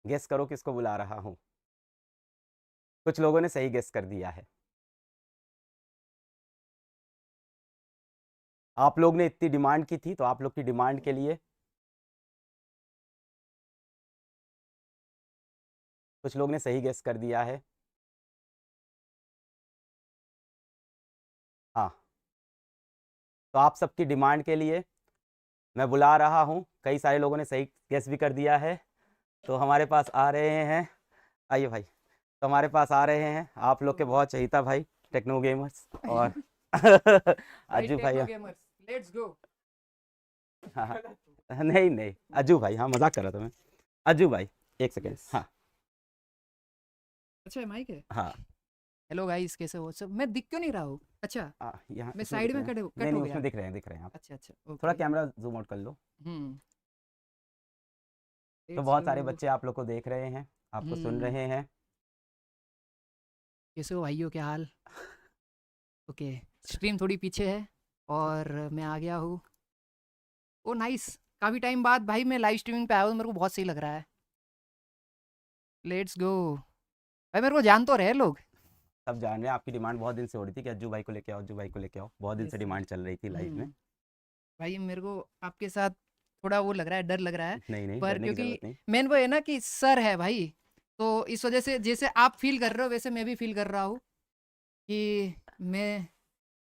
Guess करो किसको बुला रहा हूँ। कुछ लोगों ने सही गेस कर दिया है। आप लोग ने इतनी डिमांड की थी तो आप लोग की डिमांड के लिए कुछ लोग ने सही गेस कर दिया है। हाँ, तो आप सबकी डिमांड के लिए मैं बुला रहा हूँ। कई सारे लोगों ने सही गेस भी कर दिया है। तो हमारे पास आ रहे हैं, आइए भाई, तो हमारे पास आ रहे हैं आप लोग के बहुत चहीता भाई टेक्नो गेमर्स और भाई अज्जू भाई। Techno gamers, let's go. हाँ हाँ, नहीं नहीं, अज्जू भाई, हाँ मजाक कर रहा था मैं। अज्जू भाई, एक सेकेंड। हाँ अच्छा, माइक है। हाँ। हेलो गाइस, कैसे हो सब? मैं दिख क्यों नहीं रहा हूँ? अच्छा, यहाँ मैं इसमें दिख साइड रहे में हैं। नहीं कट नहीं, हो उसमें गया। दिख रहे हैं आप। अच्छा अच्छा, थोड़ा ओके। कैमरा जूम आउट कर लो। हम्म। तो लेट्स बहुत डू। सारे बच्चे आप लोग को देख रहे हैं, आपको सुन हम्म। रहे हैं। कैसे हो भाइयों, क्या हाल? ओके। स्ट्रीम थोड़ी पीछे है और मैं आ गया हूँ। ओ नाइस। काफ़ी टाइम बाद भाई मैं लाइव स्ट्रीमिंग पे आया हूँ, मेरे को बहुत सही लग रहा है। Let's go. भाई मेरे को जान तो रहे लोग। सब जान रहे हैं, आपकी डिमांड बहुत दिन से हो रही थी कि अज्जू भाई को लेके आओ, अज्जू भाई को लेके आओ, बहुत दिन से यस सर। डिमांड चल रही थी लाइव में। भाई मेरे को आपके साथ थोड़ा वो लग रहा है, डर लग रहा है। नहीं नहीं, पर डरने की क्योंकि जरूरत नहीं। मेन वो है ना कि सर है भाई, तो इस वजह से जैसे आप फील कर रहे हो वैसे मैं भी फील कर रहा हूँ कि मैं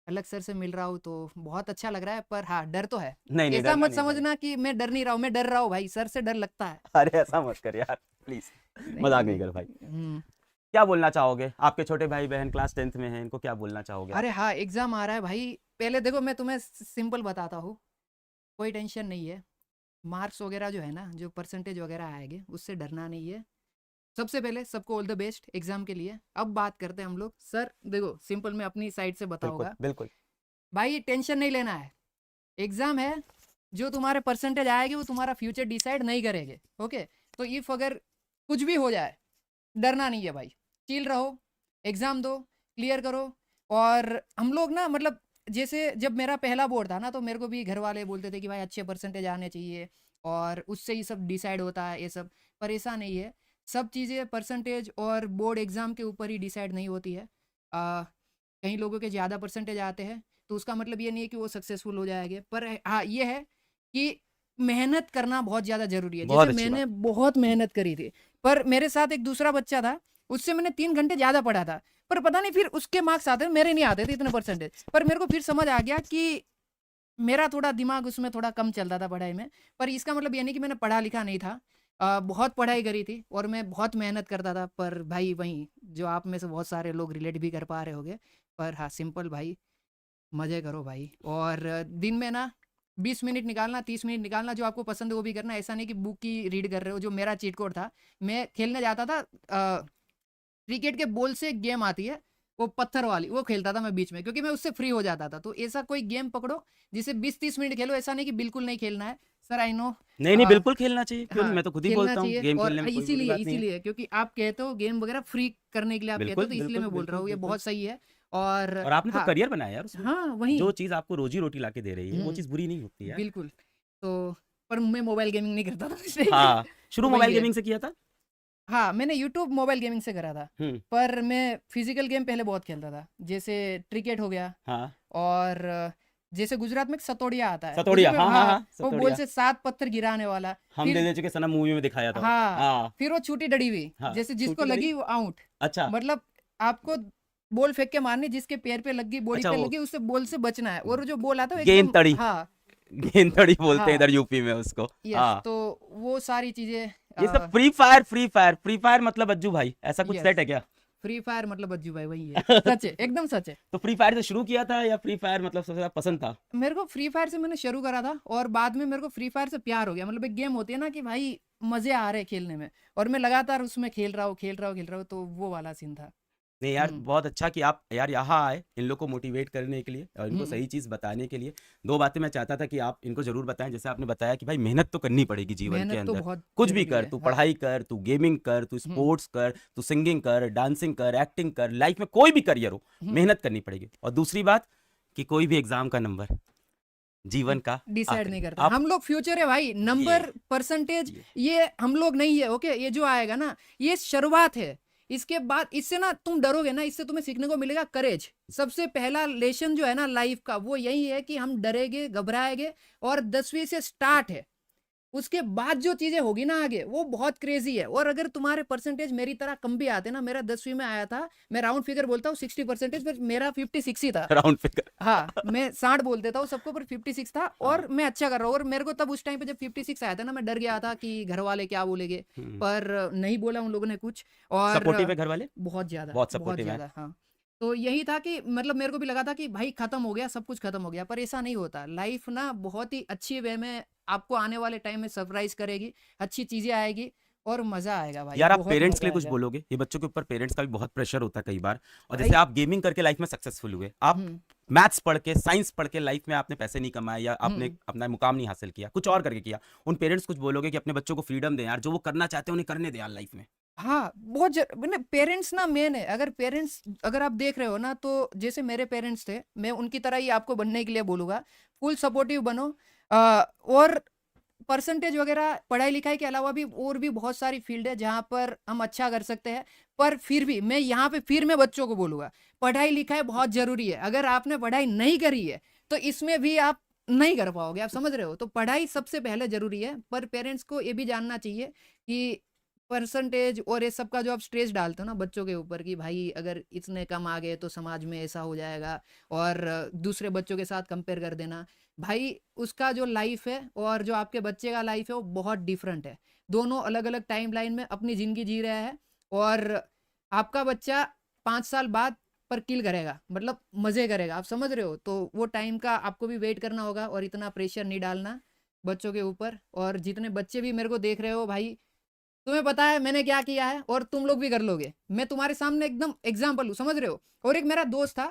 अलग सर से मिल रहा हूँ, तो बहुत अच्छा लग रहा है। पर हाँ, डर तो है। नहीं नहीं, ऐसा डरना मत नहीं भाई। समझना कि मैं डर नहीं रहा हूँ, मैं डर रहा हूँ भाई, सर से डर लगता है। अरे ऐसा मत कर यार, प्लीज। नहीं मजाक नहीं नहीं नहीं। कर भाई। क्या बोलना चाहोगे? आपके छोटे भाई बहन क्लास 10th में हैं, इनको क्या बोलना चाहोगे आप? अरे हाँ, एग्जाम आ रहा है भाई। पहले देखो, मैं तुम्हें सिंपल बताता हूँ। कोई टेंशन नहीं है। मार्क्स वगैरह जो है ना, जो परसेंटेज वगैरह आएंगे उससे डरना नहीं है। सबसे पहले सबको ऑल द बेस्ट एग्जाम के लिए। अब बात करते हैं हम लोग। सर देखो, सिंपल मैं अपनी साइड से बिल्कुल बताऊंगा। बिल्कुल। भाई टेंशन नहीं लेना है। एग्जाम है। जो तुम्हारे परसेंटेज आएगी वो तुम्हारा फ्यूचर डिसाइड नहीं करेंगे। ओके। तो इफ अगर कुछ भी हो जाए, डरना नहीं है भाई। चिल रहो। एग्जाम दो। क्लियर करो। और हम लोग ना, मतलब जैसे जब मेरा पहला बोर्ड था ना, तो मेरे को भी घर वाले बोलते थे कि भाई अच्छे परसेंटेज आने चाहिए और उससे ही सब डिसाइड होता है ये सब। पर ऐसा नहीं है। सब चीज़ें परसेंटेज और बोर्ड एग्ज़ाम के ऊपर ही डिसाइड नहीं होती है। कई लोगों के ज़्यादा परसेंटेज आते हैं, तो उसका मतलब ये नहीं है कि वो सक्सेसफुल हो जाएंगे। पर हाँ, ये है कि मेहनत करना बहुत ज़्यादा ज़रूरी है। बहुत जैसे अच्छी बात। मैंने बहुत मेहनत करी थी। पर मेरे साथ एक दूसरा बच्चा था, उससे मैंने 3 घंटे ज़्यादा पढ़ा था। पर पता नहीं फिर उसके मार्क्स आते, मेरे नहीं आते थे इतने परसेंटेज। पर मेरे को फिर समझ आ गया कि मेरा थोड़ा दिमाग उसमें थोड़ा कम चलता था पढ़ाई में। पर इसका मतलब ये नहीं कि मैंने पढ़ा लिखा नहीं था। बहुत पढ़ाई करी थी और मैं बहुत मेहनत करता था। पर भाई वहीं, जो आप में से बहुत सारे लोग रिलेट भी कर पा रहे होंगे। पर हाँ, सिंपल भाई, मज़े करो भाई। और दिन में ना 20 मिनट निकालना, 30 मिनट निकालना, जो आपको पसंद है वो भी करना। ऐसा नहीं कि बुक ही रीड कर रहे हो। जो मेरा चीट कोड था, मैं खेलने जाता था। क्रिकेट के बॉल से एक गेम आती है, वो पत्थर वाली, वो खेलता था मैं बीच में, क्योंकि मैं उससे फ्री हो जाता था। तो ऐसा कोई गेम पकड़ो जिसे 20-30 मिनट खेलो। ऐसा नहीं कि बिल्कुल नहीं खेलना है। Sir I know. नहीं नहीं, बिल्कुल खेलना चाहिए, क्यों नहीं, हाँ, मैं तो खुद ही खेलना बोलता हूँ चाहिए। गेम और खेलने में कोई बुरी इसीलिए बात नहीं है। इसीलिए क्योंकि आप कहते हो गेम वगैरह फ्री करने के लिए आप कहते हो, बिल्कुल तो इसलिए बिल्कुल मैं बोल रहा बिल्कुल हूँ, ये बिल्कुल। बहुत सही है। और और आपने तो हाँ। करियर बनाया यार उसमें। हाँ वही। जो चीज़ आपको रोजी रोटी ला के दे रही है वो हम्म। चीज़ बुरी नहीं होती यार। बिल्कुल। तो पर मैं मोबाइल गेमिंग नहीं करता था इसलिए। हाँ, शुरू तो वही मोबाइल है। गेमिंग से किया था। हाँ, मैंने यूट्यूब मोबाइल गेमिंग से करा था। हम्म। पर मैं फिजिकल गेम पहले बहुत खेलता था, जैसे क्रिकेट हो गया। हाँ, और जैसे गुजरात में एक सतोड़िया आता है, वो जो सतोड़िया, हाँ हाँ हाँ, हाँ, वो बॉल सतोड़िया। से 7 पत्थर गिराने वाला। हम दे फिर दे चुके सनम मूवी में दिखाया था। हाँ, हाँ फिर वो छूटी डड़ी हुई, हाँ, जैसे जिसको छूटी लड़ी। लगी वो आउट। अच्छा मतलब आपको बॉल फेंक के मारनी, जिसके पैर पे लगी, बॉडी अच्छा, पे वो लगी, उससे बॉल से बचना है। और जो बॉल आता है वो गेंद एकदम तड़ी, हाँ। गेंद तड़ी बोलते हैं हाँ। इधर यूपी में उसको। यस, हाँ, तो वो सारी चीजें। ये सब free fire, free fire, free fire मतलब अज्जू भाई ऐसा कुछ यस, सेट है क्या? फ्री फायर मतलब अज्जू भाई वही है। सच है, एकदम सच है। तो फ्री फायर से शुरू किया था या फ्री फायर मतलब सबसे ज्यादा पसंद था? मेरे को फ्री फायर से मैंने शुरू करा था, और बाद में मेरे को फ्री फायर से प्यार हो गया। मतलब एक गेम होती है ना कि भाई मजे आ रहे हैं खेलने में, और मैं लगातार उसमें खेल रहा हूँ, खेल रहा हूँ, खेल रहा हूँ, तो वो वाला सीन था। नहीं यार, हम्म। बहुत अच्छा कि आप यार यहाँ आए इन लोग को मोटिवेट करने के लिए और इनको हम्म। सही चीज़ बताने के लिए। दो बातें मैं चाहता था कि आप इनको जरूर बताएं। जैसे आपने बताया कि भाई मेहनत तो करनी पड़ेगी जीवन के मेहनत तो अंदर। बहुत कुछ भी जरूरी कर, है, तू हाँ। पढ़ाई कर, तू गेमिंग कर, तू हम्म। स्पोर्ट्स कर, तू सिंगिंग कर, डांसिंग कर, एक्टिंग कर, लाइफ में कोई भी करियर हो, हम्म। मेहनत करनी पड़ेगी। और दूसरी बात कि कोई भी एग्जाम का नंबर जीवन का डिसाइड आखिरी नहीं करता। आप हम लोग फ्यूचर है भाई, नंबर परसेंटेज ये हम लोग नहीं है। ओके, ये जो आएगा ना ये शुरुआत है। इसके बाद इससे ना तुम डरोगे ना, इससे तुम्हें सीखने को मिलेगा करेज। सबसे पहला लेसन जो है ना लाइफ का वो यही है कि हम डरेंगे, घबराएंगे, और 10वीं से स्टार्ट है। उसके बाद जो चीजें होगी ना आगे वो बहुत क्रेजी है। और अगर तुम्हारे परसेंटेज मेरी तरह कम भी आते ना, मेरा 10वीं में आया था, मैं राउंड फिगर बोलता हूँ 60%, पर मेरा 56 ही था। राउंड फिगर हाँ, मैं 60 बोल देता हूँ सबको, पर 56 था और हाँ। मैं अच्छा कर रहा हूँ। और मेरे को तब उस टाइम पे जब 56 आया था ना, मैं डर गया था कि घर वाले क्या बोलेंगे, पर नहीं बोला उन लोगों ने कुछ। और सपोर्टिव है घर वाले, बहुत ज्यादा, बहुत बहुत सपोर्टिव है। ज्यादा। हाँ, तो यही था कि मतलब मेरे को भी लगा था कि भाई खत्म हो गया, सब कुछ खत्म हो गया, पर ऐसा नहीं होता। लाइफ ना बहुत ही अच्छी वे में आपको आने वाले टाइम में सरप्राइज करेगी, अच्छी चीजें आएगी और मजा आएगा भाई, यार आप बहुत पेरेंट्स के मजा लिए कुछ आएगा बोलोगे? ये बच्चों के ऊपर पेरेंट्स का भी बहुत प्रेशर होता है कई बार। और भाई। जैसे आप गेमिंग करके लाइफ में सक्सेसफुल हुए, आप हम्म मैथ्स पढ़ के, साइंस पढ़ के लाइफ में आपने पैसे नहीं कमाए या आपने हम्म अपना मुकाम नहीं हासिल किया, कुछ और करके किया, उन पेरेंट्स कुछ बोलोगे कि अपने बच्चों को फ्रीडम दें यार, जो वो करना चाहते हैं उन्हें करने दें यार लाइफ में? हाँ, बहुत पेरेंट्स ना मेन है। अगर पेरेंट्स, अगर आप देख रहे हो ना, तो जैसे मेरे पेरेंट्स थे, मैं उनकी तरह ही आपको बनने के लिए बोलूँगा। फुल सपोर्टिव बनो। और परसेंटेज वगैरह पढ़ाई लिखाई के अलावा भी और भी बहुत सारी फील्ड है जहाँ पर हम अच्छा कर सकते हैं। पर फिर भी मैं यहाँ पे फिर मैं बच्चों को बोलूँगा, पढ़ाई लिखाई बहुत ज़रूरी है। अगर आपने पढ़ाई नहीं करी है तो इसमें भी आप नहीं कर पाओगे, आप समझ रहे हो? तो पढ़ाई सबसे पहले ज़रूरी है। पर पेरेंट्स को ये भी जानना चाहिए कि परसेंटेज और ये सब का जो आप स्ट्रेस डालते हो ना बच्चों के ऊपर कि भाई अगर इतने कम आ गए तो समाज में ऐसा हो जाएगा, और दूसरे बच्चों के साथ कंपेयर कर देना, भाई उसका जो लाइफ है और जो आपके बच्चे का लाइफ है वो बहुत डिफरेंट है। दोनों अलग अलग टाइम लाइन में अपनी ज़िंदगी जी रहे हैं। और आपका बच्चा 5 साल बाद पर किल करेगा, मतलब मज़े करेगा, आप समझ रहे हो? तो वो टाइम का आपको भी वेट करना होगा और इतना प्रेशर नहीं डालना बच्चों के ऊपर। और जितने बच्चे भी मेरे को देख रहे हो भाई, तुम्हें पता है मैंने क्या किया है और तुम लोग भी कर लोगे। मैं तुम्हारे सामने एकदम एग्जाम्पल हूँ, समझ रहे हो? और एक मेरा दोस्त था,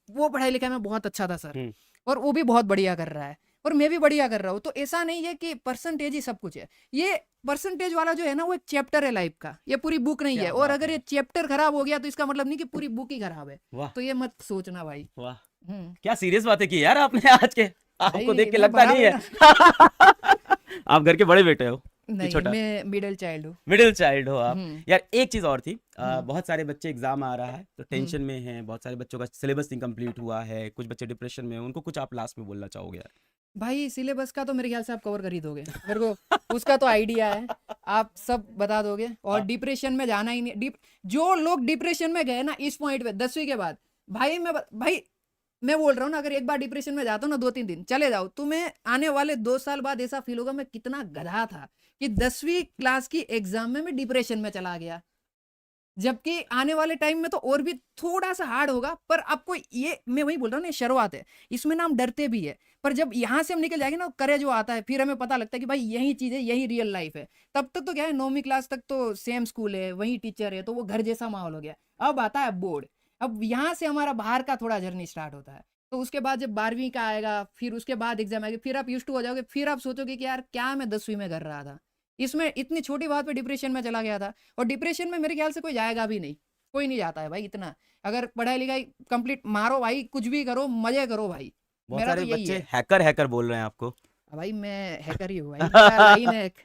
वो पढ़ाई लिखाई में बहुत अच्छा था सर, और वो भी बहुत बढ़िया कर रहा है और मैं भी बढ़िया कर रहा हूँ। तो ऐसा नहीं है कि परसेंटेज ही सब कुछ है। ये परसेंटेज वाला जो है ना वो एक चैप्टर है लाइफ का, ये पूरी बुक नहीं क्या है। और बात अगर है। ये चैप्टर खराब हो गया तो इसका मतलब नहीं कि पूरी बुक ही खराब है। वाह तो ये मत सोचना भाई। वाह, हम्म क्या सीरियस बातें की यार आपने आज के। आपको देख भाई के मैं लगता बड़ा नहीं हूँ है। ना। आप घर के बड़े बेटे हो कि नहीं, छोटा? मैं मिडिल चाइल्ड हूँ। मिडिल चाइल्ड हो आप। हम्म यार एक चीज और थी, हम्म बहुत सारे बच्चे एग्जाम आ रहा है तो हम्म टेंशन में हैं, बहुत सारे बच्चों का सिलेबस इनकम्प्लीट हुआ है, कुछ बच्चे डिप्रेशन में हैं, उनको कुछ आप लास्ट में बोलना चाहोगे यार? भाई सिलेबस का तो मेरे ख्याल से आप कवर कर ही दोगे, मेरे को उसका तो आइडिया है, आप सब बता दोगे। और हाँ। डिप्रेशन में जाना ही नहीं। जो लोग डिप्रेशन में गए ना इस पॉइंट पे 10वीं के बाद, भाई भाई मैं बोल रहा हूँ ना, अगर एक बार डिप्रेशन में जाता हूँ ना 2-3 दिन चले जाओ, तुम्हें आने वाले 2 साल बाद ऐसा फील होगा मैं कितना गधा था कि 10वीं क्लास की एग्जाम में मैं डिप्रेशन में चला गया। जबकि आने वाले टाइम में तो और भी थोड़ा सा हार्ड होगा। पर आपको ये मैं वही बोल रहा हूँ ना, ये शुरुआत है, इसमें ना हम डरते भी है। पर जब यहाँ से हम निकल जाएंगे ना, करेज जो आता है, फिर हमें पता लगता है कि भाई यही चीज़ है, यही रियल लाइफ है। तब तक तो क्या है, 9वीं क्लास तक तो सेम स्कूल है, वही टीचर है, तो वो घर जैसा माहौल हो गया। अब आता है बोर्ड, अब यहाँ से हमारा बाहर का थोड़ा जर्नी स्टार्ट होता है। तो उसके बाद जब 12वीं का आएगा, फिर उसके बाद एग्जाम आएगी, फिर आप यूज टू हो जाओगे, फिर आप सोचोगे कि यार क्या मैं 10वीं में कर रहा था, इसमें इतनी छोटी बात पे डिप्रेशन में चला गया था। और डिप्रेशन में मेरे ख्याल से कोई जाएगा भी नहीं, कोई नहीं जाता है भाई इतना। अगर पढ़ाई लिखाई कंप्लीट मारो भाई, कुछ भी करो, मजे करो भाई। बहुत मेरा तो सारे यही बच्चे है। हैकर हैकर बोल रहे हैं आपको। भाई मैं हैकर ही हूँ भाई, मेरा लाइन है एक,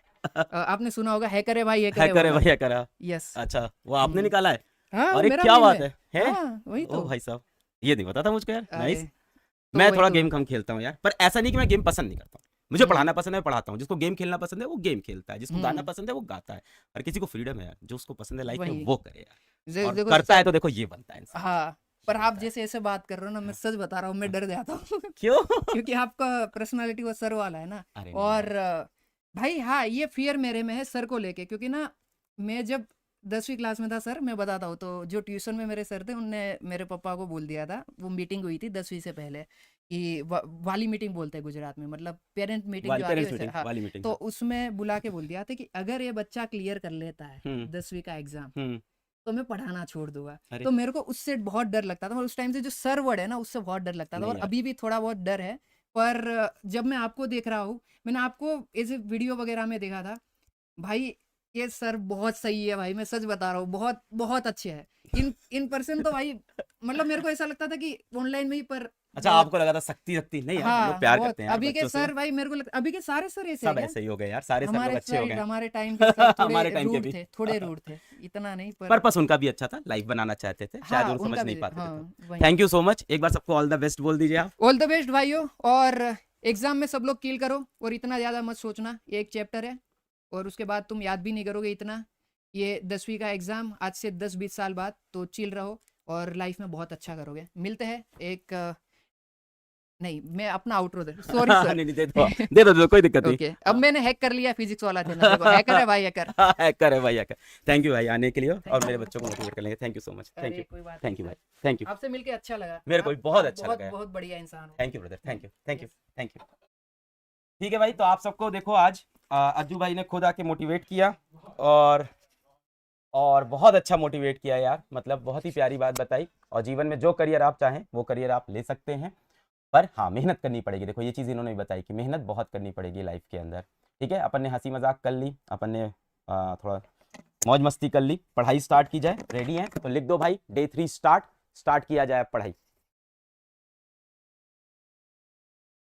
आपने सुना होगा, हैकर है भाई, हैकर है हैकर है वाला। भाई, हैकर है। यस। अच्छा, वो आपने निकाला है? हाँ, वो अरे मेरा क्या लाइन बात है। है? हाँ वही ओ तो। भाई साहब, ये नहीं पता था मुझको यार। अरे नाइस। तो मैं वही थोड़ा तो। गेम कम खेलता हूँ यार, पर ऐसा नहीं कि मैं गेम पसंद नहीं करता हूँ। मुझे हम्म पढ़ाना पसंद है, मैं पढ़ाता हूँ। जिसको गेम खेलना पसंद है वो गेम खेलता है, जिसको गाना हम्म पसंद है वो गाता है। हर किसी को फ्रीडम है यार, जो उसको पसंद है लाइफ में वही वो करे यार। और देखो करता है सर। तो देखो ये बनता है इंसान। हाँ, पर ये आप बनता है। जैसे ऐसे बात कर रहे हो ना, मैं हाँ, सच बता रहा हूँ, मैं हाँ। डर जाता हूँ। क्यों? क्योंकि आपका पर्सनालिटी वो सर वाला है ना। अरे नहीं और यार। भाई हाँ, ये फियर मेरे में है सर को लेके, क्योंकि ना मैं जब 10वीं क्लास में था सर, मैं बताता हूँ, तो जो ट्यूशन में मेरे सर थे उनने मेरे पापा को बोल दिया था, वो मीटिंग हुई थी 10वीं से पहले, कि वाली मीटिंग बोलते हैं गुजरात में, मतलब पेरेंट मीटिंग जो आती है पेरेंट्स वैसे। मीटिंग हाँ, वाली मीटिंग, तो हाँ। उसमें बुला के बोल दिया था कि अगर ये बच्चा क्लियर कर लेता है हम्म 10वीं का एग्जाम हम्म। तो मैं पढ़ाना छोड़ दूंगा। अरे तो मेरे को उससे बहुत डर लगता था, और उस टाइम से जो सर वर्ड है ना उससे बहुत डर लगता था, नहीं और यार। अभी भी थोड़ा बहुत डर है। पर जब मैं आपको देख रहा हूँ, मैंने आपको ऐसे वीडियो वगैरह में देखा था भाई, ये सर बहुत सही है भाई, मैं सच बता रहा हूँ, बहुत बहुत अच्छे है। इन पर्सन तो भाई मतलब मेरे को ऐसा लगता था कि ऑनलाइन में ही, पर अच्छा, बहुत आपको लगा था सख्ती सख्ती नहीं यार, हम लोग हाँ प्यार बहुत। करते हैं यार अभी के बच्चों से। सर भाई मेरे को अभी के सारे सर ऐसे है सब क्या? ऐसे ही हो गए यार, सारे सर लोग हमारे अच्छे हो गए हैं। हमारे टाइम के सर थोड़े हमारे टाइम के रूड भी। थे, थोड़े रूड थे, इतना नहीं पर पर्पस उनका भी अच्छा था, लाइफ बनाना चाहते थे, शायद हाँ वो समझ उनका नहीं भी, पाते थे। हाँ वही। थैंक यू सो मच, एक बार सबको ऑल द बेस्ट बोल दीजिए आप। ऑल द बेस्ट भाइयों, और एग्जाम में सब लोग किल करो, और इतना ज़्यादा मत सोचना, ये एक चैप्टर है और उसके बाद तुम याद भी नहीं करोगे इतना। ये 10वीं का एग्जाम आज से 10-20 साल बाद, तो चिल रहो और लाइफ में बहुत अच्छा करोगे। मिलते हैं एक नहीं, मैं अपना आउटरो दे, सॉरी सर। नहीं नहीं, दे दो कोई दिक्कत नहीं। ओके, अब मैंने हैक कर लिया फिजिक्स वाला चैनल, देखो हैकर है भाई, हैकर। हैकर है भाई, हैकर। थैंक यू भाई आने के लिए, और मेरे you। बच्चों को मोटिवेट करने के लिए thank you so much. Thank अरे यू, कोई बात थैंक यू नहीं भाई, सर, थैंक यू। आपसे मिलके अच्छा लगा। मेरे को भी बहुत अच्छा लगा यार। बहुत बढ़िया इंसान हो। Thank you brother, thank you, thank you, Yes. Thank you, ठीक है भाई। तो आप सबको देखो आज अज्जू भाई ने खुद आके मोटिवेट किया, और बहुत अच्छा मोटिवेट किया यार, मतलब बहुत ही प्यारी बात बताई। और जीवन में जो करियर आप चाहें वो करियर आप ले सकते हैं, पर हाँ मेहनत करनी पड़ेगी। देखो ये चीज़ इन्होंने भी बताई कि मेहनत बहुत करनी पड़ेगी लाइफ के अंदर। ठीक है, अपन ने हंसी मजाक कर ली, अपन ने थोड़ा मौज मस्ती कर ली, पढ़ाई स्टार्ट की जाए। रेडी हैं तो लिख दो भाई, डे 3 स्टार्ट किया जाए पढ़ाई।